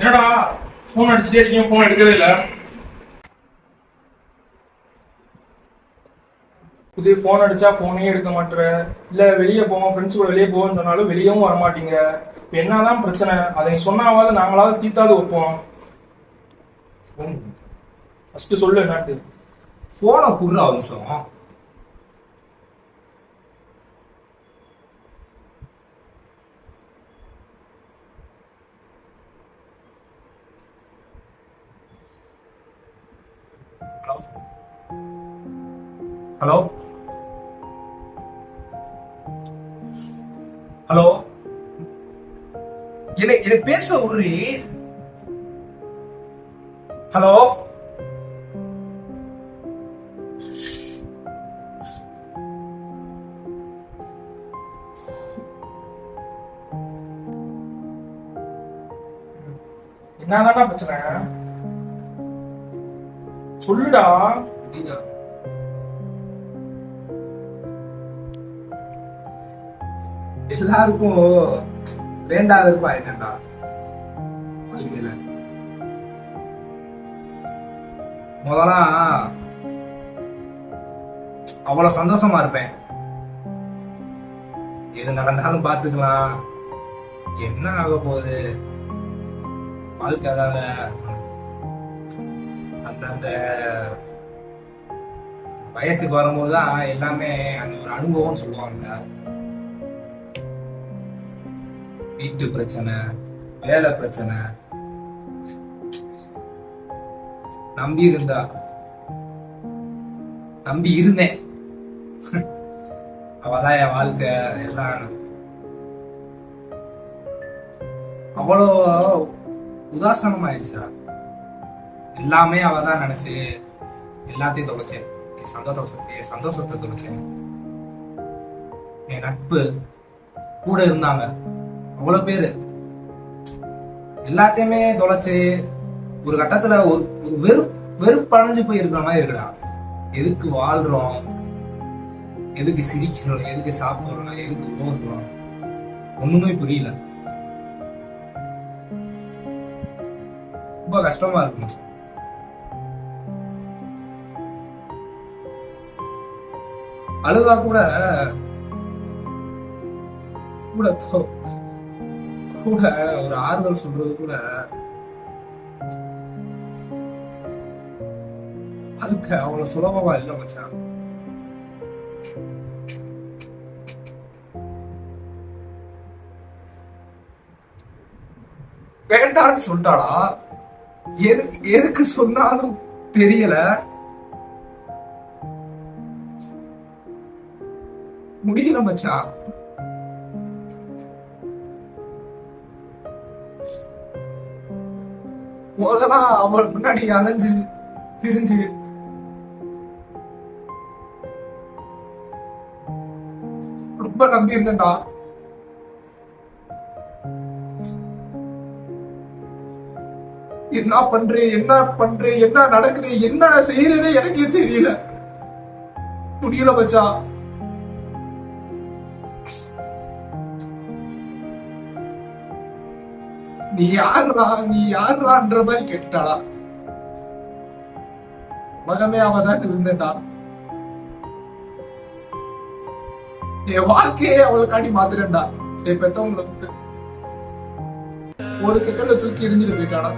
என்னடா போன் அடிச்சுட்டே இருக்கீங்க, போன் எடுக்கவே இல்லை. இது போன் அடிச்சா போனே எடுக்க மாட்டேற, இல்ல வெளியே போவோம் ஃப்ரெண்ட்ஸ் கூட வெளியே போவோம்னு சொன்னாலும் வெளியவும் வரமாட்டீங்க. இப்போ என்னதான் பிரச்சனை? அதை நீ சொன்னாவது நாங்களாவது தீத்தாவது வைப்போம். ஃபர்ஸ்ட் சொல்லு என்னான்ட்டு. போனை குடுற அவசரம். ஹலோ ஹலோ, என்ன பேச உரி. ஹலோ, என்னதான்டா பிரச்சனை? சொல்லுடா. எல்லாருக்கும் வேண்டாத இருப்பா என்னண்டா வாழ்க்கையில. முதலாம் அவ்வளவு சந்தோஷமா இருப்பேன். எது நடந்தாலும் பாத்துக்கலாம், என்ன ஆக போகுது வாழ்க்கை. அதால அந்த வயசுக்கு வரும்போதுதான் எல்லாமே அந்த ஒரு அனுபவம் சொல்லுவாங்க. வீட்டு பிரச்சனை, வேலை பிரச்சனை, நம்பி இருந்தேன். அவதான் என் வாழ்க்கை எல்லாம். அவ்வளோ உதாசனம் ஆயிடுச்சா? எல்லாமே அவதான் நினைச்சு எல்லாத்தையும் தொலைச்சேன். என் சந்தோஷத்தை தொலைச்சேன். என் நட்பு கூட இருந்தாங்க அவ்வளவு பேரு, எல்லாத்தையுமே தொலைச்சு ஒரு கட்டத்துல ஒரு வெறுப்படைஞ்சு போய் இருக்கிற மாதிரி இருக்குடா. எதுக்கு வாழ்றோம், எதுக்கு சிரிக்கிறோம், எதுக்கு சாப்பிடுறோம், எதுக்கு உணவுறோம், ஒண்ணுமே புரியல. ரொம்ப கஷ்டமா இருக்கு. அழுதா கூட கூட ஒரு ஆறுதல் சொல்றது கூட வாழ்க்கை அவ்வளவு சுலபமா இல்ல மச்சான். வேண்டான்னு சொல்லிட்டாளா? எதுக்கு சொன்னாலும் தெரியல. முடியல மச்சான். முதல்ல அவள் முன்னாடி அலைஞ்சு திரிஞ்சு ரொம்ப நம்பி இருந்தேன்டா. என்ன பண்றேன், என்ன நடக்குது, என்ன செய்யறேன்னு எனக்கே தெரியல. முடியல மச்சா. நீ யாருன்ற மாதிரி கேட்டுட்டாளா? உலகமே அவதான் இருந்தேன்டா. என் வாழ்க்கையே அவளுக்காண்டி மாத்துறேன்டா. என் பெத்தவங்களுக்கு ஒரு செகண்ட்ல தூக்கி எரிஞ்சிட்டு போயிட்டாடா.